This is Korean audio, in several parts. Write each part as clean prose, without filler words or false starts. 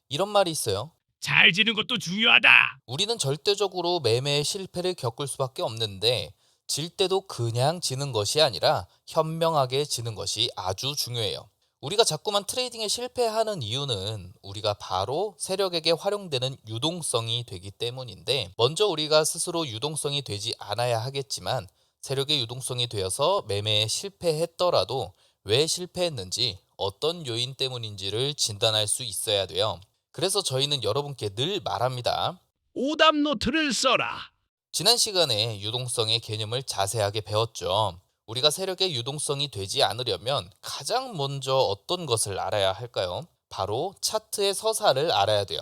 이런 말이 있어요. 잘 지는 것도 중요하다. 우리는 절대적으로 매매의 실패를 겪을 수밖에 없는데 질 때도 그냥 지는 것이 아니라 현명하게 지는 것이 아주 중요해요. 우리가 자꾸만 트레이딩에 실패하는 이유는 우리가 바로 세력에게 활용되는 유동성이 되기 때문인데, 먼저 우리가 스스로 유동성이 되지 않아야 하겠지만 세력의 유동성이 되어서 매매에 실패했더라도 왜 실패했는지, 어떤 요인 때문인지를 진단할 수 있어야 돼요. 그래서 저희는 여러분께 늘 말합니다. 오답 노트를 써라. 지난 시간에 유동성의 개념을 자세하게 배웠죠. 우리가 세력의 유동성이 되지 않으려면 가장 먼저 어떤 것을 알아야 할까요? 바로 차트의 서사를 알아야 돼요.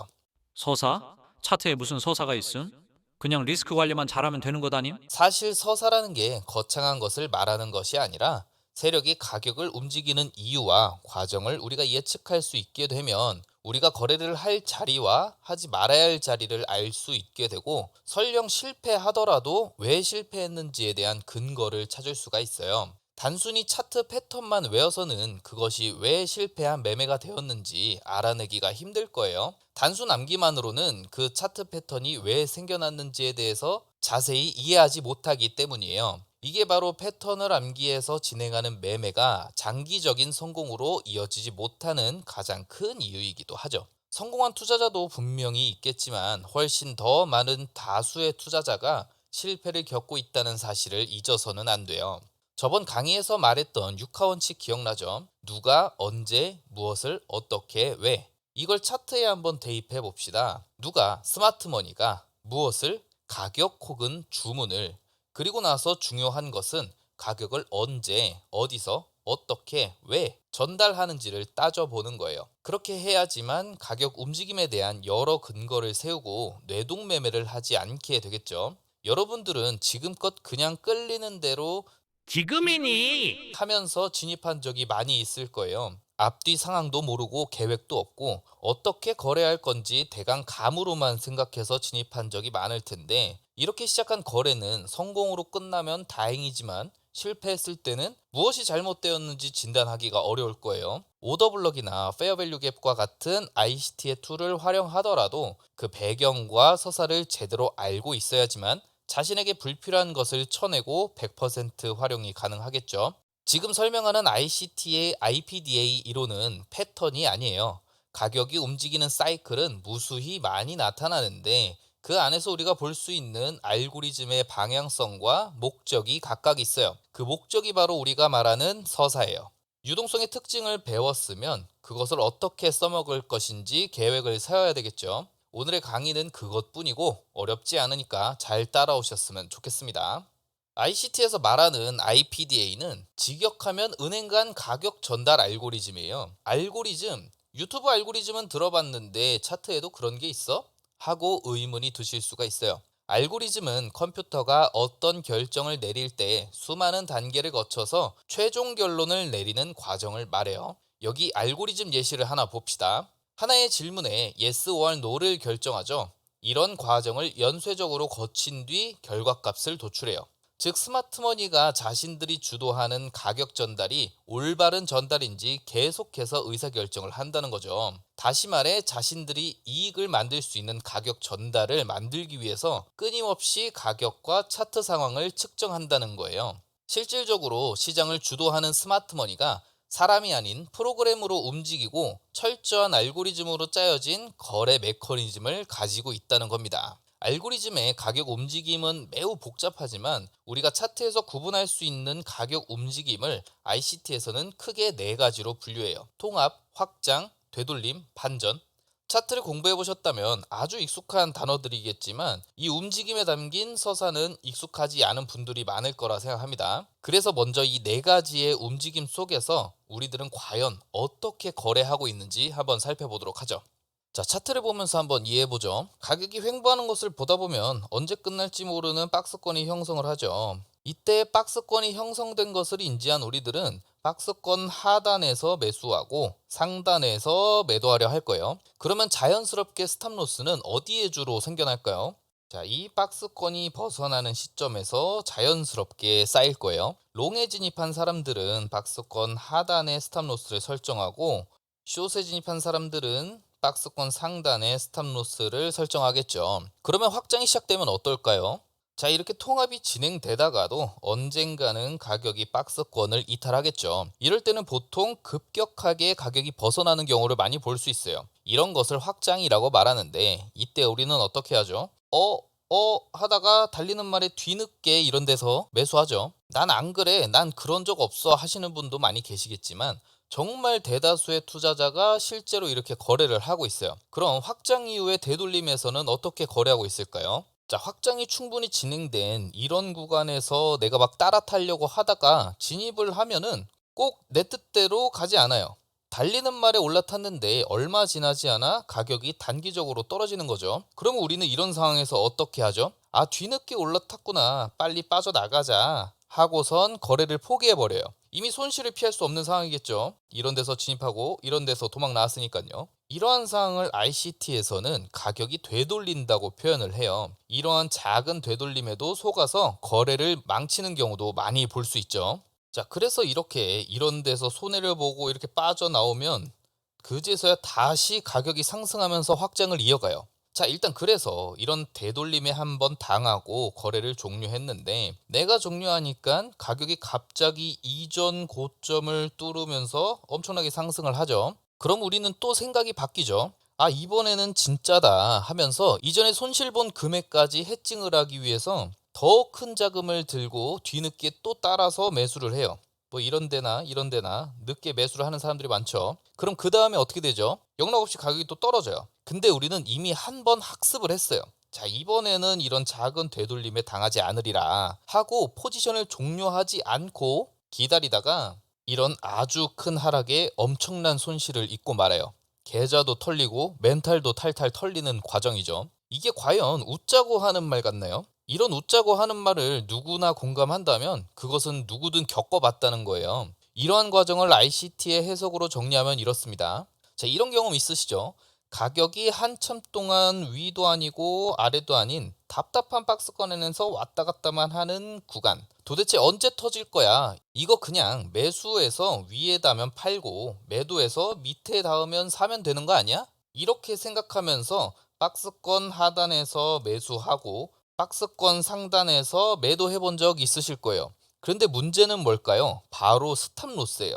서사? 차트에 무슨 서사가 있음? 그냥 리스크 관리만 잘하면 되는 것 아님? 사실 서사라는 게 거창한 것을 말하는 것이 아니라 세력이 가격을 움직이는 이유와 과정을 우리가 예측할 수 있게 되면 우리가 거래를 할 자리와 하지 말아야 할 자리를 알 수 있게 되고, 설령 실패하더라도 왜 실패했는지에 대한 근거를 찾을 수가 있어요. 단순히 차트 패턴만 외워서는 그것이 왜 실패한 매매가 되었는지 알아내기가 힘들 거예요. 단순 암기만으로는 그 차트 패턴이 왜 생겨났는지에 대해서 자세히 이해하지 못하기 때문이에요. 이게 바로 패턴을 암기해서 진행하는 매매가 장기적인 성공으로 이어지지 못하는 가장 큰 이유이기도 하죠. 성공한 투자자도 분명히 있겠지만 훨씬 더 많은 다수의 투자자가 실패를 겪고 있다는 사실을 잊어서는 안 돼요. 저번 강의에서 말했던 육하원칙 기억나죠? 누가, 언제, 무엇을, 어떻게, 왜. 이걸 차트에 한번 대입해 봅시다. 누가, 스마트머니가 무엇을, 가격 혹은 주문을, 그리고 나서 중요한 것은 가격을 언제, 어디서, 어떻게, 왜 전달하는지를 따져보는 거예요. 그렇게 해야지만 가격 움직임에 대한 여러 근거를 세우고 뇌동매매를 하지 않게 되겠죠. 여러분들은 지금껏 그냥 끌리는 대로 지금이니. 하면서 진입한 적이 많이 있을 거예요. 앞뒤 상황도 모르고 계획도 없고 어떻게 거래할 건지 대강 감으로만 생각해서 진입한 적이 많을 텐데, 이렇게 시작한 거래는 성공으로 끝나면 다행이지만 실패했을 때는 무엇이 잘못되었는지 진단하기가 어려울 거예요. 오더블럭이나 페어밸류 갭과 같은 ICT의 툴을 활용하더라도 그 배경과 서사를 제대로 알고 있어야지만 자신에게 불필요한 것을 쳐내고 100% 활용이 가능하겠죠. 지금 설명하는 ICT의 IPDA 이론은 패턴이 아니에요. 가격이 움직이는 사이클은 무수히 많이 나타나는데 그 안에서 우리가 볼 수 있는 알고리즘의 방향성과 목적이 각각 있어요. 그 목적이 바로 우리가 말하는 서사예요. 유동성의 특징을 배웠으면 그것을 어떻게 써먹을 것인지 계획을 세워야 되겠죠. 오늘의 강의는 그것뿐이고 어렵지 않으니까 잘 따라오셨으면 좋겠습니다. ICT에서 말하는 IPDA는 직역하면 은행 간 가격 전달 알고리즘이에요. 알고리즘, 유튜브 알고리즘은 들어봤는데 차트에도 그런 게 있어? 하고 의문이 드실 수가 있어요. 알고리즘은 컴퓨터가 어떤 결정을 내릴 때 수많은 단계를 거쳐서 최종 결론을 내리는 과정을 말해요. 여기 알고리즘 예시를 하나 봅시다. 하나의 질문에 yes or no를 결정하죠. 이런 과정을 연쇄적으로 거친 뒤 결과값을 도출해요. 즉 스마트머니가 자신들이 주도하는 가격 전달이 올바른 전달인지 계속해서 의사결정을 한다는 거죠. 다시 말해 자신들이 이익을 만들 수 있는 가격 전달을 만들기 위해서 끊임없이 가격과 차트 상황을 측정한다는 거예요. 실질적으로 시장을 주도하는 스마트머니가 사람이 아닌 프로그램으로 움직이고 철저한 알고리즘으로 짜여진 거래 메커니즘을 가지고 있다는 겁니다. 알고리즘의 가격 움직임은 매우 복잡하지만 우리가 차트에서 구분할 수 있는 가격 움직임을 ICT에서는 크게 네 가지로 분류해요. 통합, 확장, 되돌림, 반전. 차트를 공부해 보셨다면 아주 익숙한 단어들이겠지만 이 움직임에 담긴 서사는 익숙하지 않은 분들이 많을 거라 생각합니다. 그래서 먼저 이 네 가지의 움직임 속에서 우리들은 과연 어떻게 거래하고 있는지 한번 살펴보도록 하죠. 자, 차트를 보면서 한번 이해해보죠. 가격이 횡보하는 것을 보다 보면 언제 끝날지 모르는 박스권이 형성을 하죠. 이때 박스권이 형성된 것을 인지한 우리들은 박스권 하단에서 매수하고 상단에서 매도하려 할 거예요. 그러면 자연스럽게 스탑로스는 어디에 주로 생겨날까요? 자, 이 박스권이 벗어나는 시점에서 자연스럽게 쌓일 거예요. 롱에 진입한 사람들은 박스권 하단에 스탑로스를 설정하고, 숏에 진입한 사람들은 박스권 상단에 스탑로스를 설정하겠죠. 그러면 확장이 시작되면 어떨까요? 자, 이렇게 통합이 진행되다가도 언젠가는 가격이 박스권을 이탈하겠죠. 이럴 때는 보통 급격하게 가격이 벗어나는 경우를 많이 볼 수 있어요. 이런 것을 확장이라고 말하는데, 이때 우리는 어떻게 하죠? 하다가 달리는 말에 뒤늦게 이런 데서 매수하죠. 난 안 그래, 난 그런 적 없어 하시는 분도 많이 계시겠지만, 정말 대다수의 투자자가 실제로 이렇게 거래를 하고 있어요. 그럼 확장 이후의 되돌림에서는 어떻게 거래하고 있을까요? 자, 확장이 충분히 진행된 이런 구간에서 내가 막 따라 타려고 하다가 진입을 하면은 꼭 내 뜻대로 가지 않아요. 달리는 말에 올라탔는데 얼마 지나지 않아 가격이 단기적으로 떨어지는 거죠. 그러면 우리는 이런 상황에서 어떻게 하죠? 아, 뒤늦게 올라탔구나, 빨리 빠져나가자 하고선 거래를 포기해버려요. 이미 손실을 피할 수 없는 상황이겠죠. 이런 데서 진입하고 이런 데서 도망 나왔으니까요. 이러한 상황을 ICT에서는 가격이 되돌린다고 표현을 해요. 이러한 작은 되돌림에도 속아서 거래를 망치는 경우도 많이 볼 수 있죠. 자, 그래서 이런 데서 손해를 보고 이렇게 빠져나오면 그제서야 다시 가격이 상승하면서 확장을 이어가요. 자, 일단 그래서 이런 되돌림에 한번 당하고 거래를 종료했는데, 내가 종료하니까 가격이 갑자기 이전 고점을 뚫으면서 엄청나게 상승을 하죠. 그럼 우리는 또 생각이 바뀌죠. 아, 이번에는 진짜다 하면서 이전에 손실 본 금액까지 해칭을 하기 위해서 더 큰 자금을 들고 뒤늦게 또 따라서 매수를 해요. 뭐 이런 데나 늦게 매수를 하는 사람들이 많죠. 그럼 그 다음에 어떻게 되죠? 영락없이 가격이 또 떨어져요. 근데 우리는 이미 한 번 학습을 했어요. 자, 이번에는 이런 작은 되돌림에 당하지 않으리라 하고 포지션을 종료하지 않고 기다리다가 이런 아주 큰 하락에 엄청난 손실을 입고 말아요. 계좌도 털리고 멘탈도 탈탈 털리는 과정이죠. 이게 과연 웃자고 하는 말 같나요? 이런 웃자고 하는 말을 누구나 공감한다면 그것은 누구든 겪어봤다는 거예요. 이러한 과정을 ICT의 해석으로 정리하면 이렇습니다. 자, 이런 경험 있으시죠? 가격이 한참 동안 위도 아니고 아래도 아닌 답답한 박스권에서 왔다 갔다만 하는 구간. 도대체 언제 터질 거야? 이거 그냥 매수해서 위에 닿으면 팔고 매도해서 밑에 닿으면 사면 되는 거 아니야? 이렇게 생각하면서 박스권 하단에서 매수하고 박스권 상단에서 매도해 본 적 있으실 거예요. 그런데 문제는 뭘까요? 바로 스탑로스예요.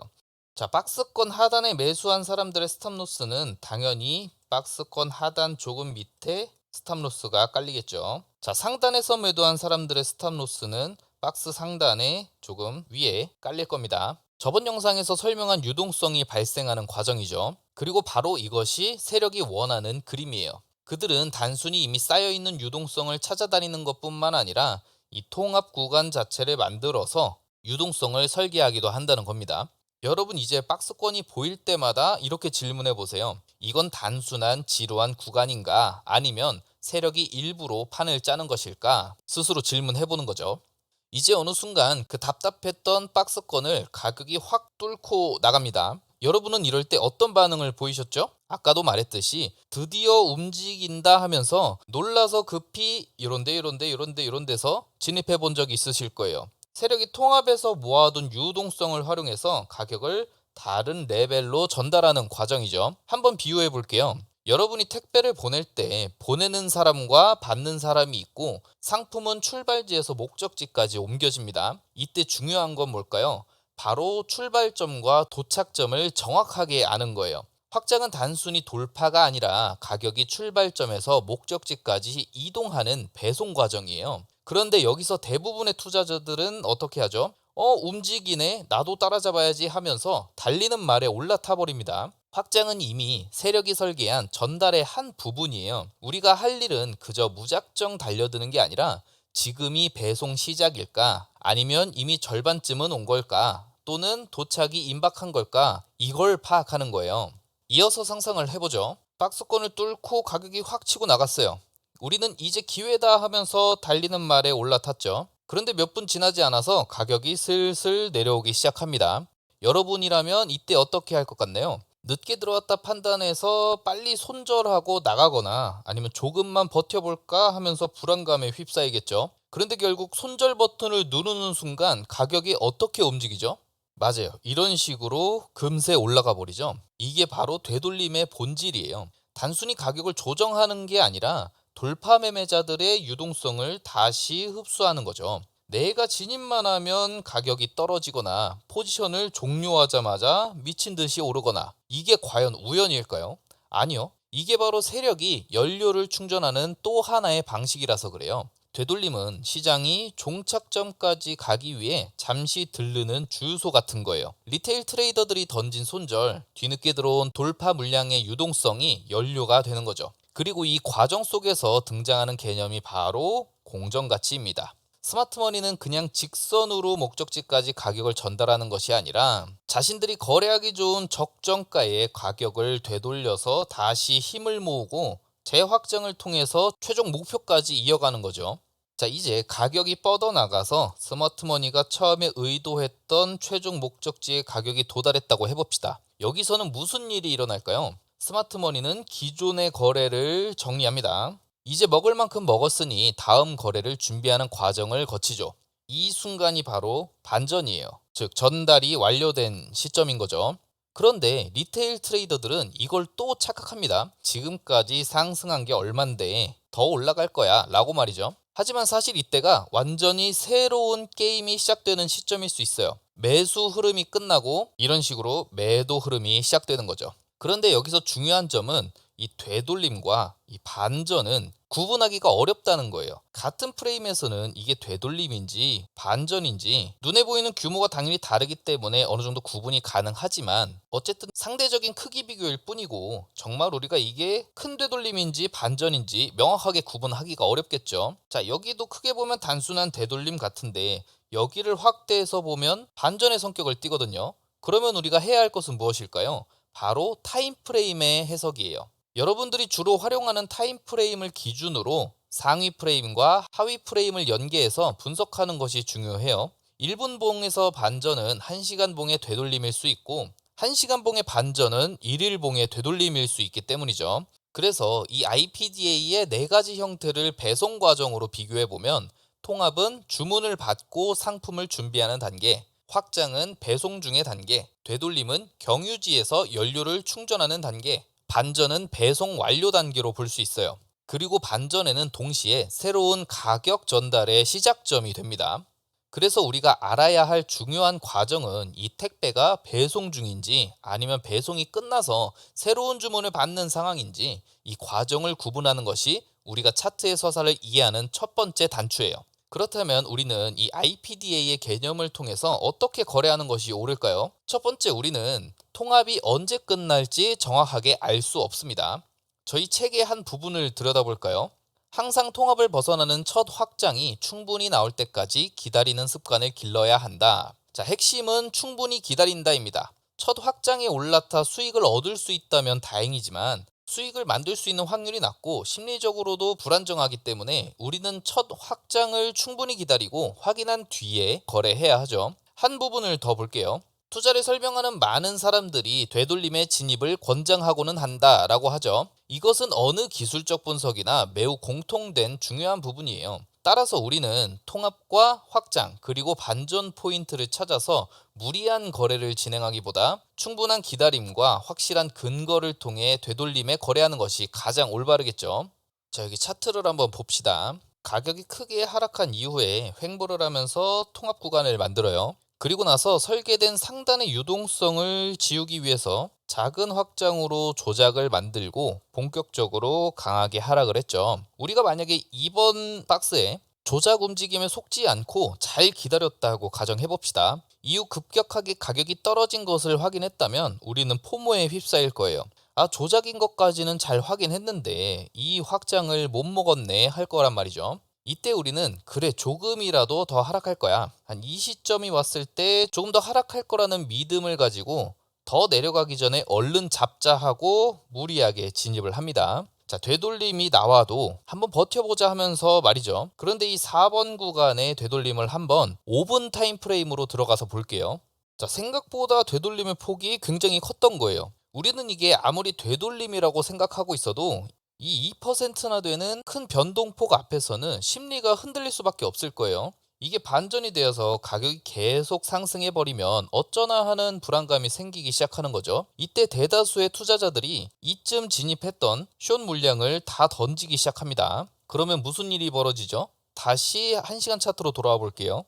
자, 박스권 하단에 매수한 사람들의 스탑로스는 당연히 박스권 하단 조금 밑에 스탑로스가 깔리겠죠. 자, 상단에서 매도한 사람들의 스탑로스는 박스 상단에 조금 위에 깔릴 겁니다. 저번 영상에서 설명한 유동성이 발생하는 과정이죠. 그리고 바로 이것이 세력이 원하는 그림이에요. 그들은 단순히 이미 쌓여있는 유동성을 찾아다니는 것뿐만 아니라 이 통합 구간 자체를 만들어서 유동성을 설계하기도 한다는 겁니다. 여러분, 이제 박스권이 보일 때마다 이렇게 질문해 보세요. 이건 단순한 지루한 구간인가? 아니면 세력이 일부러 판을 짜는 것일까? 스스로 질문해 보는 거죠. 이제 어느 순간 그 답답했던 박스권을 가격이 확 뚫고 나갑니다. 여러분은 이럴 때 어떤 반응을 보이셨죠? 아까도 말했듯이 드디어 움직인다 하면서 놀라서 급히 이런 데서 진입해 본 적이 있으실 거예요. 세력이 통합해서 모아둔 유동성을 활용해서 가격을 다른 레벨로 전달하는 과정이죠. 한번 비유해 볼게요. 여러분이 택배를 보낼 때 보내는 사람과 받는 사람이 있고 상품은 출발지에서 목적지까지 옮겨집니다. 이때 중요한 건 뭘까요? 바로 출발점과 도착점을 정확하게 아는 거예요. 확장은 단순히 돌파가 아니라 가격이 출발점에서 목적지까지 이동하는 배송 과정이에요. 그런데 여기서 대부분의 투자자들은 어떻게 하죠? 움직이네, 나도 따라잡아야지 하면서 달리는 말에 올라타 버립니다. 확장은 이미 세력이 설계한 전달의 한 부분이에요. 우리가 할 일은 그저 무작정 달려드는 게 아니라 지금이 배송 시작일까? 아니면 이미 절반쯤은 온 걸까? 또는 도착이 임박한 걸까? 이걸 파악하는 거예요. 이어서 상상을 해보죠. 박스권을 뚫고 가격이 확 치고 나갔어요. 우리는 이제 기회다 하면서 달리는 말에 올라탔죠. 그런데 몇 분 지나지 않아서 가격이 슬슬 내려오기 시작합니다. 여러분이라면 이때 어떻게 할 것 같나요? 늦게 들어왔다 판단해서 빨리 손절하고 나가거나 아니면 조금만 버텨볼까 하면서 불안감에 휩싸이겠죠. 그런데 결국 손절 버튼을 누르는 순간 가격이 어떻게 움직이죠? 맞아요. 이런 식으로 금세 올라가 버리죠. 이게 바로 되돌림의 본질이에요. 단순히 가격을 조정하는 게 아니라 돌파 매매자들의 유동성을 다시 흡수하는 거죠. 내가 진입만 하면 가격이 떨어지거나 포지션을 종료하자마자 미친 듯이 오르거나, 이게 과연 우연일까요? 아니요. 이게 바로 세력이 연료를 충전하는 또 하나의 방식이라서 그래요. 되돌림은 시장이 종착점까지 가기 위해 잠시 들르는 주유소 같은 거예요. 리테일 트레이더들이 던진 손절, 뒤늦게 들어온 돌파 물량의 유동성이 연료가 되는 거죠. 그리고 이 과정 속에서 등장하는 개념이 바로 공정가치입니다. 스마트머니는 그냥 직선으로 목적지까지 가격을 전달하는 것이 아니라 자신들이 거래하기 좋은 적정가의 가격을 되돌려서 다시 힘을 모으고 재확정을 통해서 최종 목표까지 이어가는 거죠. 자, 이제 가격이 뻗어나가서 스마트머니가 처음에 의도했던 최종 목적지의 가격이 도달했다고 해봅시다. 여기서는 무슨 일이 일어날까요? 스마트머니는 기존의 거래를 정리합니다. 이제 먹을 만큼 먹었으니 다음 거래를 준비하는 과정을 거치죠. 이 순간이 바로 반전이에요. 즉, 전달이 완료된 시점인 거죠. 그런데 리테일 트레이더들은 이걸 또 착각합니다. 지금까지 상승한 게 얼만데 더 올라갈 거야 라고 말이죠. 하지만 사실 이때가 완전히 새로운 게임이 시작되는 시점일 수 있어요. 매수 흐름이 끝나고 이런 식으로 매도 흐름이 시작되는 거죠. 그런데 여기서 중요한 점은 이 되돌림과 이 반전은 구분하기가 어렵다는 거예요. 같은 프레임에서는 이게 되돌림인지 반전인지 눈에 보이는 규모가 당연히 다르기 때문에 어느 정도 구분이 가능하지만, 어쨌든 상대적인 크기 비교일 뿐이고 정말 우리가 이게 큰 되돌림인지 반전인지 명확하게 구분하기가 어렵겠죠. 자, 여기도 크게 보면 단순한 되돌림 같은데 여기를 확대해서 보면 반전의 성격을 띠거든요. 그러면 우리가 해야 할 것은 무엇일까요? 바로 타임프레임의 해석이에요. 여러분들이 주로 활용하는 타임프레임을 기준으로 상위 프레임과 하위 프레임을 연계해서 분석하는 것이 중요해요. 1분 봉에서 반전은 1시간 봉의 되돌림일 수 있고 1시간 봉의 반전은 1일 봉의 되돌림일 수 있기 때문이죠. 그래서 이 IPDA의 4가지 형태를 배송 과정으로 비교해보면, 통합은 주문을 받고 상품을 준비하는 단계, 확장은 배송 중의 단계, 되돌림은 경유지에서 연료를 충전하는 단계, 반전은 배송 완료 단계로 볼 수 있어요. 그리고 반전에는 동시에 새로운 가격 전달의 시작점이 됩니다. 그래서 우리가 알아야 할 중요한 과정은 이 택배가 배송 중인지 아니면 배송이 끝나서 새로운 주문을 받는 상황인지, 이 과정을 구분하는 것이 우리가 차트의 서사를 이해하는 첫 번째 단추예요. 그렇다면 우리는 이 IPDA의 개념을 통해서 어떻게 거래하는 것이 옳을까요? 첫 번째, 우리는 통합이 언제 끝날지 정확하게 알 수 없습니다. 저희 책의 한 부분을 들여다볼까요? 항상 통합을 벗어나는 첫 확장이 충분히 나올 때까지 기다리는 습관을 길러야 한다. 자, 핵심은 충분히 기다린다입니다. 첫 확장에 올라타 수익을 얻을 수 있다면 다행이지만 수익을 만들 수 있는 확률이 낮고 심리적으로도 불안정하기 때문에 우리는 첫 확장을 충분히 기다리고 확인한 뒤에 거래해야 하죠. 한 부분을 더 볼게요. 투자를 설명하는 많은 사람들이 되돌림에 진입을 권장하고는 한다라고 하죠. 이것은 어느 기술적 분석이나 매우 공통된 중요한 부분이에요. 따라서 우리는 통합과 확장 그리고 반전 포인트를 찾아서 무리한 거래를 진행하기보다 충분한 기다림과 확실한 근거를 통해 되돌림에 거래하는 것이 가장 올바르겠죠. 자, 여기 차트를 한번 봅시다. 가격이 크게 하락한 이후에 횡보를 하면서 통합 구간을 만들어요. 그리고 나서 설계된 상단의 유동성을 지우기 위해서 작은 확장으로 조작을 만들고 본격적으로 강하게 하락을 했죠. 우리가 만약에 이번 박스에 조작 움직임에 속지 않고 잘 기다렸다고 가정해봅시다. 이후 급격하게 가격이 떨어진 것을 확인했다면 우리는 포모에 휩싸일 거예요. 아, 조작인 것까지는 잘 확인했는데 이 확장을 못 먹었네 할 거란 말이죠. 이때 우리는 그래, 조금이라도 더 하락할 거야, 한 이 시점이 왔을 때 조금 더 하락할 거라는 믿음을 가지고 더 내려가기 전에 얼른 잡자 하고 무리하게 진입을 합니다. 자, 되돌림이 나와도 한번 버텨보자 하면서 말이죠. 그런데 이 4번 구간의 되돌림을 한번 5분 타임프레임으로 들어가서 볼게요. 자, 생각보다 되돌림의 폭이 굉장히 컸던 거예요. 우리는 이게 아무리 되돌림이라고 생각하고 있어도 이 2%나 되는 큰 변동폭 앞에서는 심리가 흔들릴 수밖에 없을 거예요. 이게 반전이 되어서 가격이 계속 상승해버리면 어쩌나 하는 불안감이 생기기 시작하는 거죠. 이때 대다수의 투자자들이 이쯤 진입했던 숏 물량을 다 던지기 시작합니다. 그러면 무슨 일이 벌어지죠? 다시 1시간 차트로 돌아와 볼게요.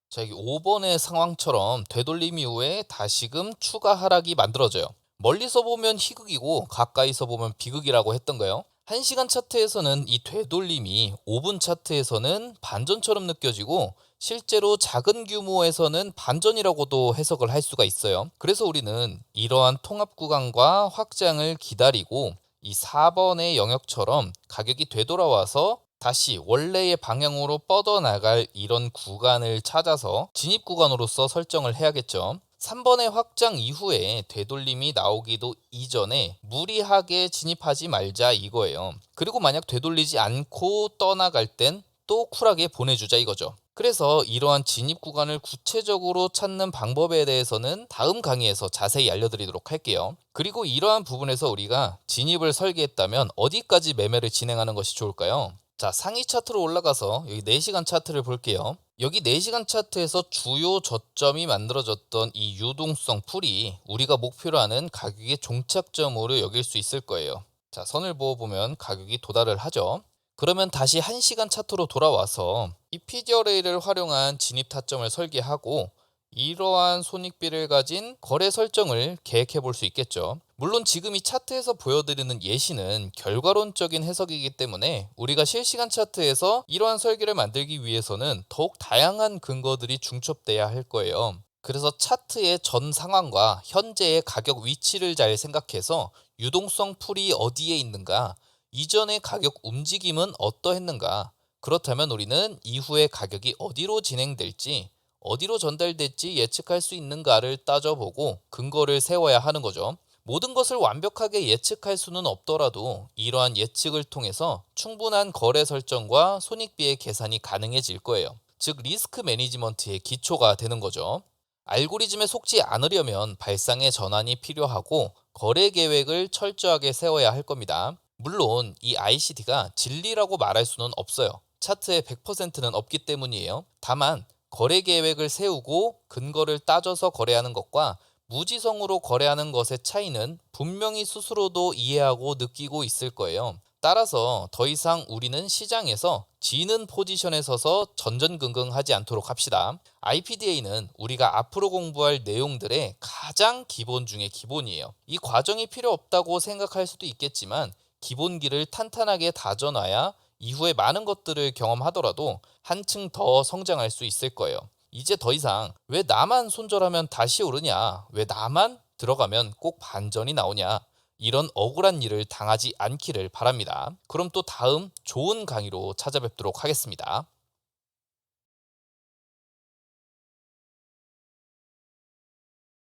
자, 여기 5번의 상황처럼 되돌림 이후에 다시금 추가 하락이 만들어져요. 멀리서 보면 희극이고 가까이서 보면 비극이라고 했던 거예요. 1시간 차트에서는 이 되돌림이 5분 차트에서는 반전처럼 느껴지고 실제로 작은 규모에서는 반전이라고도 해석을 할 수가 있어요. 그래서 우리는 이러한 통합 구간과 확장을 기다리고 이 4번의 영역처럼 가격이 되돌아와서 다시 원래의 방향으로 뻗어나갈 이런 구간을 찾아서 진입 구간으로서 설정을 해야겠죠. 3번의 확장 이후에 되돌림이 나오기도 이전에 무리하게 진입하지 말자 이거예요. 그리고 만약 되돌리지 않고 떠나갈 땐 또 쿨하게 보내주자 이거죠. 그래서 이러한 진입 구간을 구체적으로 찾는 방법에 대해서는 다음 강의에서 자세히 알려드리도록 할게요. 그리고 이러한 부분에서 우리가 진입을 설계했다면 어디까지 매매를 진행하는 것이 좋을까요? 자, 상위 차트로 올라가서 여기 4시간 차트를 볼게요. 여기 4시간 차트에서 주요 저점이 만들어졌던 이 유동성 풀이 우리가 목표로 하는 가격의 종착점으로 여길 수 있을 거예요. 자, 선을 그어보면 가격이 도달을 하죠. 그러면 다시 1시간 차트로 돌아와서 이 PDRA를 활용한 진입 타점을 설계하고 이러한 손익비를 가진 거래 설정을 계획해 볼 수 있겠죠. 물론 지금 이 차트에서 보여드리는 예시는 결과론적인 해석이기 때문에 우리가 실시간 차트에서 이러한 설계를 만들기 위해서는 더욱 다양한 근거들이 중첩돼야 할 거예요. 그래서 차트의 전 상황과 현재의 가격 위치를 잘 생각해서 유동성 풀이 어디에 있는가, 이전의 가격 움직임은 어떠했는가, 그렇다면 우리는 이후에 가격이 어디로 진행될지 어디로 전달될지 예측할 수 있는가를 따져보고 근거를 세워야 하는 거죠. 모든 것을 완벽하게 예측할 수는 없더라도 이러한 예측을 통해서 충분한 거래 설정과 손익비의 계산이 가능해질 거예요. 즉 리스크 매니지먼트의 기초가 되는 거죠. 알고리즘에 속지 않으려면 발상의 전환이 필요하고 거래 계획을 철저하게 세워야 할 겁니다. 물론 이 ICT가 진리라고 말할 수는 없어요. 차트에 100%는 없기 때문이에요. 다만 거래 계획을 세우고 근거를 따져서 거래하는 것과 무지성으로 거래하는 것의 차이는 분명히 스스로도 이해하고 느끼고 있을 거예요. 따라서 더 이상 우리는 시장에서 지는 포지션에 서서 전전긍긍하지 않도록 합시다. IPDA는 우리가 앞으로 공부할 내용들의 가장 기본 중에 기본이에요. 이 과정이 필요 없다고 생각할 수도 있겠지만 기본기를 탄탄하게 다져놔야 이후에 많은 것들을 경험하더라도 한층 더 성장할 수 있을 거예요. 이제 더 이상 왜 나만 손절하면 다시 오르냐, 왜 나만 들어가면 꼭 반전이 나오냐, 이런 억울한 일을 당하지 않기를 바랍니다. 그럼 또 다음 좋은 강의로 찾아뵙도록 하겠습니다.